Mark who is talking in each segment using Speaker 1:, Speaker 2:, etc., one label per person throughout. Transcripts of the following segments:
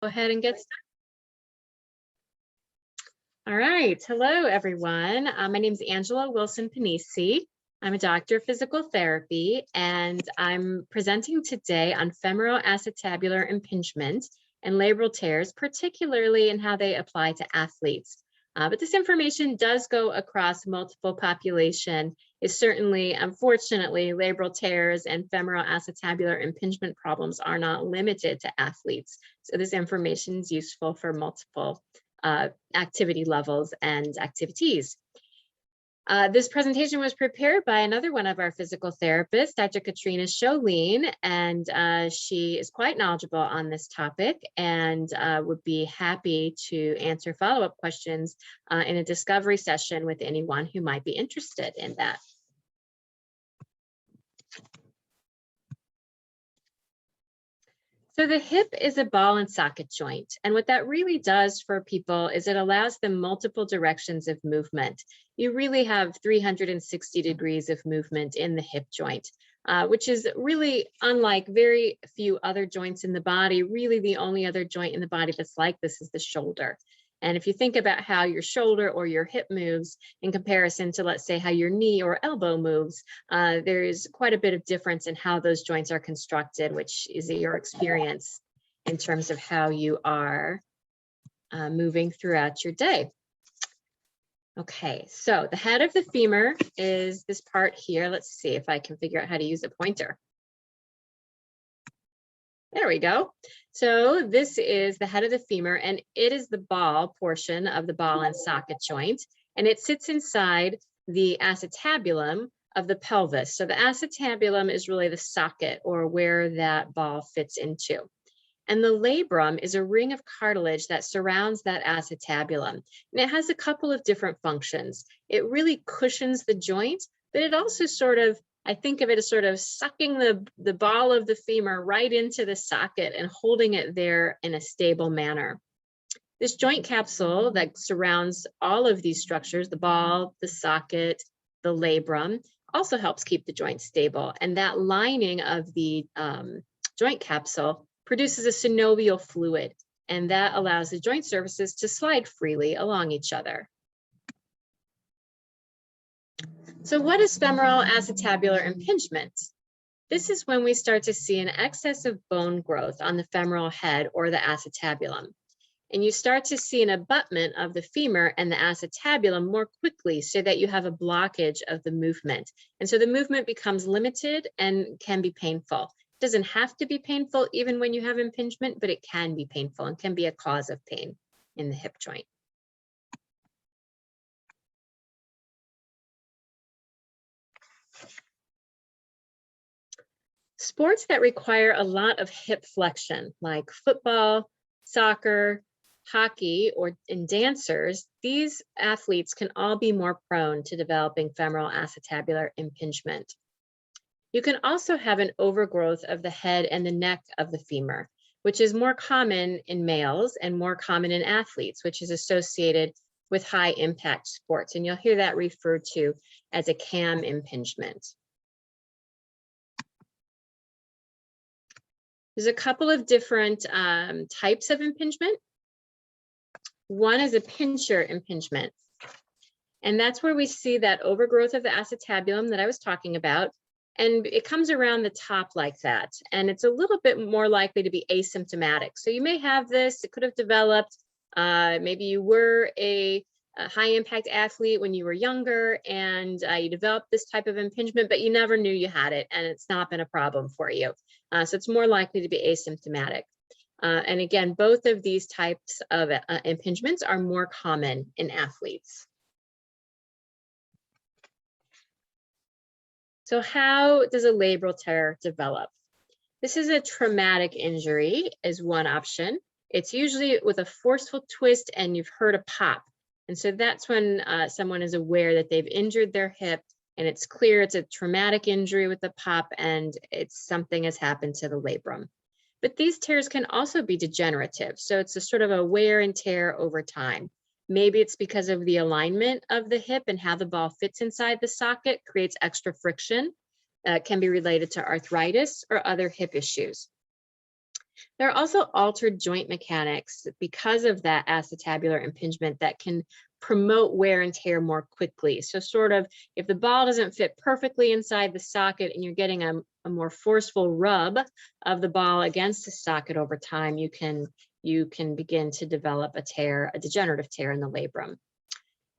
Speaker 1: ahead and get started. All right, hello everyone. My name is Angela Wilson-Panisi. I'm a doctor of physical therapy, and I'm presenting today on femoral acetabular impingement and labral tears, particularly in how they apply to athletes. But this information does go across multiple population. It's certainly, unfortunately, labral tears and femoral acetabular impingement problems are not limited to athletes. So this information is useful for multiple activity levels and activities. This presentation was prepared by another one of our physical therapists, Dr. Katrina Scholien, and she is quite knowledgeable on this topic and would be happy to answer follow-up questions in a discovery session with anyone who might be interested in that. So the hip is a ball and socket joint, and what that really does for people is it allows them multiple directions of movement. You really have 360 degrees of movement in the hip joint, which is really unlike very few other joints in the body. Really, the only other joint in the body that's like this is the shoulder. And if you think about how your shoulder or your hip moves in comparison to, let's say, how your knee or elbow moves, there is quite a bit of difference in how those joints are constructed, which is your experience in terms of how you are moving throughout your day. Okay, so the head of the femur is this part here. Let's see if I can figure out how to use a pointer. There we go. So this is the head of the femur, and it is the ball portion of the ball and socket joint, and it sits inside the acetabulum of the pelvis. So the acetabulum is really the socket, or where that ball fits into. And the labrum is a ring of cartilage that surrounds that acetabulum. And it has a couple of different functions. It really cushions the joint, but it also sort of, I think of it as sort of sucking the ball of the femur right into the socket and holding it there in a stable manner. This joint capsule that surrounds all of these structures, the ball, the socket, the labrum, also helps keep the joint stable. And that lining of the joint capsule produces a synovial fluid, and that allows the joint surfaces to slide freely along each other. So what is femoral acetabular impingement? This is when we start to see an excess of bone growth on the femoral head or the acetabulum. And you start to see an abutment of the femur and the acetabulum more quickly, so that you have a blockage of the movement. And so the movement becomes limited and can be painful. It doesn't have to be painful even when you have impingement, but it can be painful and can be a cause of pain in the hip joint. Sports that require a lot of hip flexion, like football, soccer, hockey, or in dancers, these athletes can all be more prone to developing femoral acetabular impingement. You can also have an overgrowth of the head and the neck of the femur, which is more common in males and more common in athletes, which is associated with high impact sports. And you'll hear that referred to as a cam impingement. There's a couple of different types of impingement. One is a pincher impingement. And that's where we see that overgrowth of the acetabulum that I was talking about. And it comes around the top like that. And it's a little bit more likely to be asymptomatic. So you may have this, it could have developed, maybe you were a high impact athlete when you were younger, and you developed this type of impingement, but you never knew you had it, and it's not been a problem for you. So it's more likely to be asymptomatic. And again, both of these types of impingements are more common in athletes. So how does a labral tear develop? This is a traumatic injury is one option. It's usually with a forceful twist and you've heard a pop. And so that's when someone is aware that they've injured their hip, and it's clear it's a traumatic injury with a pop and it's something has happened to the labrum. But these tears can also be degenerative. So it's a sort of a wear and tear over time. Maybe it's because of the alignment of the hip and how the ball fits inside the socket creates extra friction. Can be related to arthritis or other hip issues. There are also altered joint mechanics because of that acetabular impingement that can promote wear and tear more quickly. So sort of if the ball doesn't fit perfectly inside the socket and you're getting a more forceful rub of the ball against the socket over time, you can begin to develop a tear, a degenerative tear in the labrum.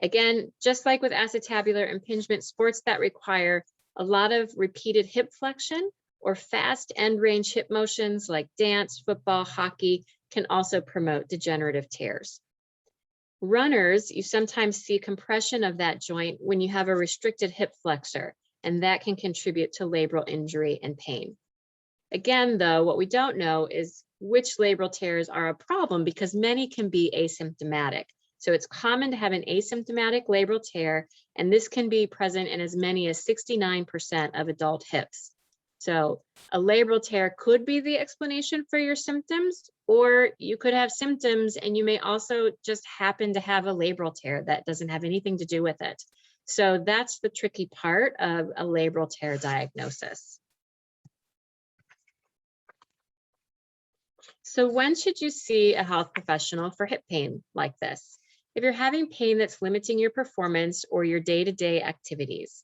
Speaker 1: Again, just like with acetabular impingement, sports that require a lot of repeated hip flexion or fast end range hip motions like dance, football, hockey can also promote degenerative tears. Runners, you sometimes see compression of that joint when you have a restricted hip flexor, and that can contribute to labral injury and pain. Again, though, what we don't know is which labral tears are a problem because many can be asymptomatic. So it's common to have an asymptomatic labral tear, and this can be present in as many as 69% of adult hips. So a labral tear could be the explanation for your symptoms, or you could have symptoms and you may also just happen to have a labral tear that doesn't have anything to do with it. So that's the tricky part of a labral tear diagnosis. So when should you see a health professional for hip pain like this? If you're having pain that's limiting your performance or your day-to-day activities.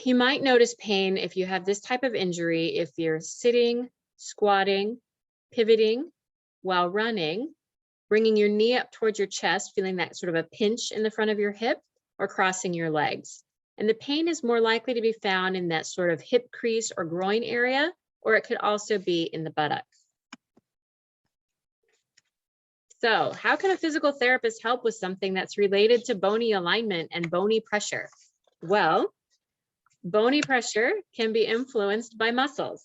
Speaker 1: You might notice pain if you have this type of injury, if you're sitting, squatting, pivoting while running, bringing your knee up towards your chest, feeling that sort of a pinch in the front of your hip, or crossing your legs. And the pain is more likely to be found in that sort of hip crease or groin area, or it could also be in the buttocks. So how can a physical therapist help with something that's related to bony alignment and bony pressure? Well, bony pressure can be influenced by muscles.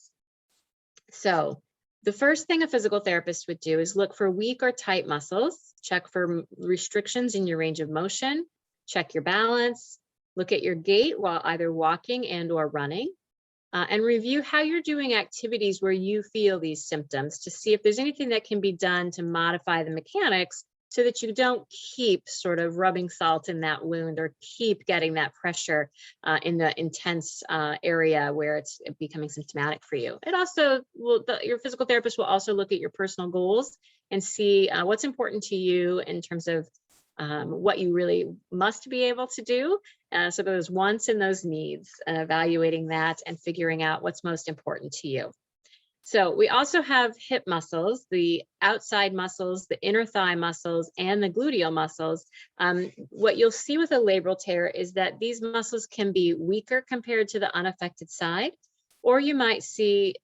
Speaker 1: So the first thing a physical therapist would do is look for weak or tight muscles, check for restrictions in your range of motion, check your balance, look at your gait while either walking and or running, and review how you're doing activities where you feel these symptoms to see if there's anything that can be done to modify the mechanics so that you don't keep sort of rubbing salt in that wound or keep getting that pressure in the intense area where it's becoming symptomatic for you. It also will, your physical therapist will also look at your personal goals and see what's important to you in terms of what you really must be able to do. So those wants and those needs, evaluating that and figuring out what's most important to you. So we also have hip muscles, the outside muscles, the inner thigh muscles, and the gluteal muscles. What you'll see with a labral tear is that these muscles can be weaker compared to the unaffected side, or you might see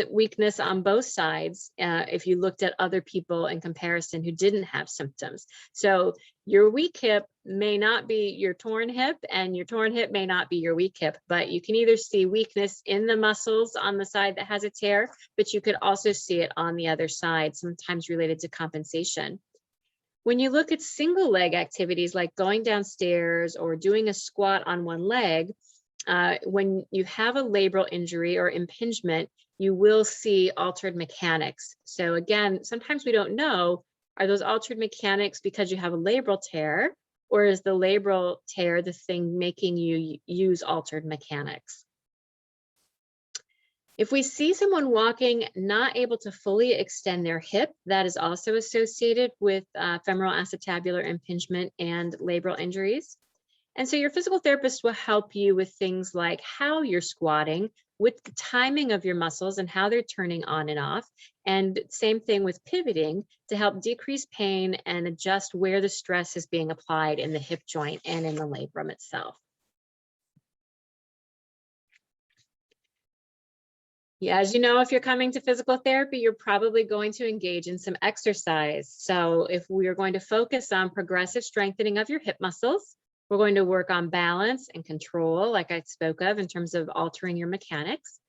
Speaker 1: weakness on both sides if you looked at other people in comparison who didn't have symptoms. So your weak hip may not be your torn hip, and your torn hip may not be your weak hip, but you can either see weakness in the muscles on the side that has a tear, but you could also see it on the other side, sometimes related to compensation. When you look at single leg activities like going downstairs or doing a squat on one leg, when you have a labral injury or impingement, you will see altered mechanics. So again, sometimes we don't know, are those altered mechanics because you have a labral tear, or is the labral tear the thing making you use altered mechanics? If we see someone walking not able to fully extend their hip, that is also associated with femoral acetabular impingement and labral injuries. And so your physical therapist will help you with things like how you're squatting, with the timing of your muscles and how they're turning on and off. And same thing with pivoting to help decrease pain and adjust where the stress is being applied in the hip joint and in the labrum itself. Yeah, as you know, if you're coming to physical therapy, you're probably going to engage in some exercise. So if we are going to focus on progressive strengthening of your hip muscles, we're going to work on balance and control, like I spoke of, in terms of altering your mechanics.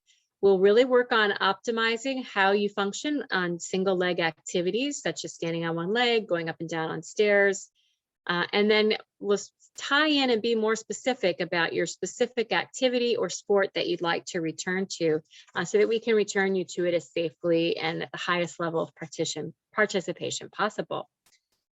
Speaker 1: We'll really work on optimizing how you function on single leg activities, such as standing on one leg, going up and down on stairs. And then we'll tie in and be more specific about your specific activity or sport that you'd like to return to, so that we can return you to it as safely and at the highest level of participation possible.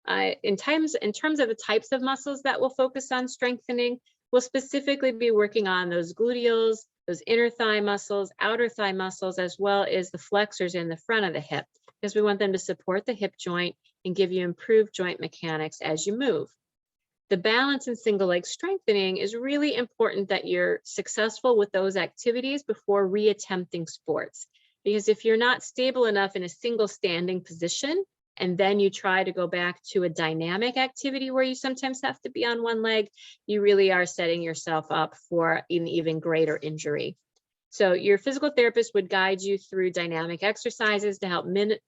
Speaker 1: In terms of the types of muscles that we'll focus on strengthening, we'll specifically be working on those gluteals, those inner thigh muscles, outer thigh muscles, as well as the flexors in the front of the hip, because we want them to support the hip joint and give you improved joint mechanics as you move. The balance and single leg strengthening is really important that you're successful with those activities before reattempting sports. Because if you're not stable enough in a single standing position, and then you try to go back to a dynamic activity where you sometimes have to be on one leg, you really are setting yourself up for an even greater injury. So your physical therapist would guide you through dynamic exercises to help mimic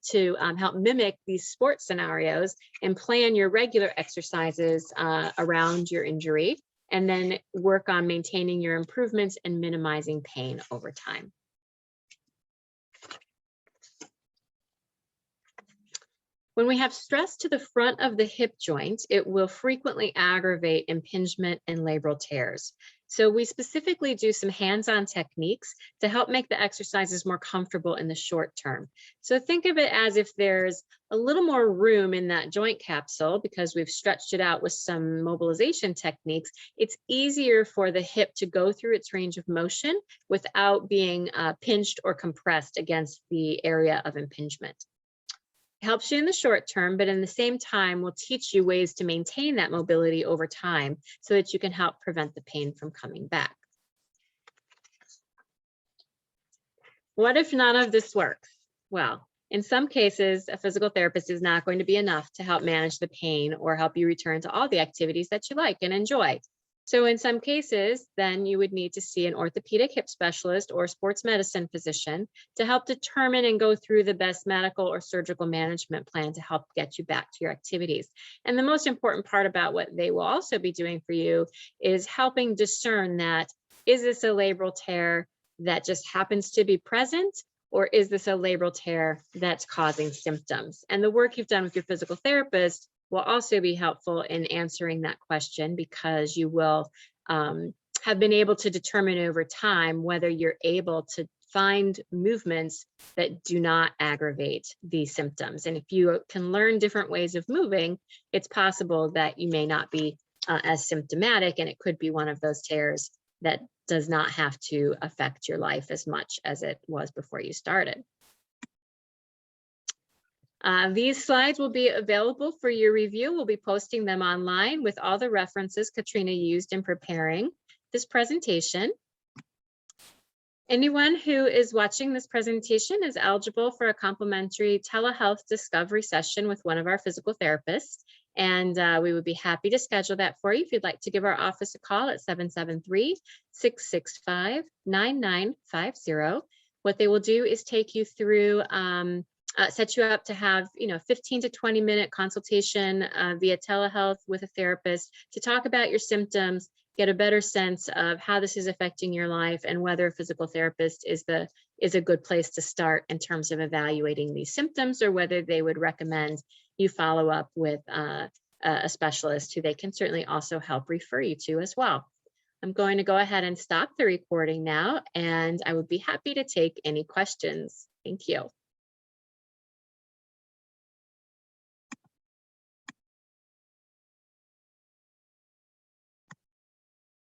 Speaker 1: these sports scenarios and plan your regular exercises around your injury, and then work on maintaining your improvements and minimizing pain over time. When we have stress to the front of the hip joint, it will frequently aggravate impingement and labral tears. So we specifically do some hands-on techniques to help make the exercises more comfortable in the short term. So think of it as if there's a little more room in that joint capsule because we've stretched it out with some mobilization techniques. It's easier for the hip to go through its range of motion without being pinched or compressed against the area of impingement. Helps you in the short term, but in the same time will teach you ways to maintain that mobility over time so that you can help prevent the pain from coming back. What if none of this works? Well, in some cases, a physical therapist is not going to be enough to help manage the pain or help you return to all the activities that you like and enjoy. So in some cases, then you would need to see an orthopedic hip specialist or sports medicine physician to help determine and go through the best medical or surgical management plan to help get you back to your activities. And the most important part about what they will also be doing for you is helping discern that, is this a labral tear that just happens to be present, or is this a labral tear that's causing symptoms? And the work you've done with your physical therapist will also be helpful in answering that question, because you will have been able to determine over time whether you're able to find movements that do not aggravate these symptoms. And if you can learn different ways of moving, it's possible that you may not be as symptomatic, and it could be one of those tears that does not have to affect your life as much as it was before you started. These slides will be available for your review. We'll be posting them online with all the references Katrina used in preparing this presentation. Anyone who is watching this presentation is eligible for a complimentary telehealth discovery session with one of our physical therapists. And we would be happy to schedule that for you if you'd like to give our office a call at 773-665-9950. What they will do is take you through set you up to have 15 to 20 minute consultation via telehealth with a therapist to talk about your symptoms, get a better sense of how this is affecting your life, and whether a physical therapist is a good place to start in terms of evaluating these symptoms, or whether they would recommend you follow up with a specialist who they can certainly also help refer you to as well. I'm going to go ahead and stop the recording now, and I would be happy to take any questions. Thank you.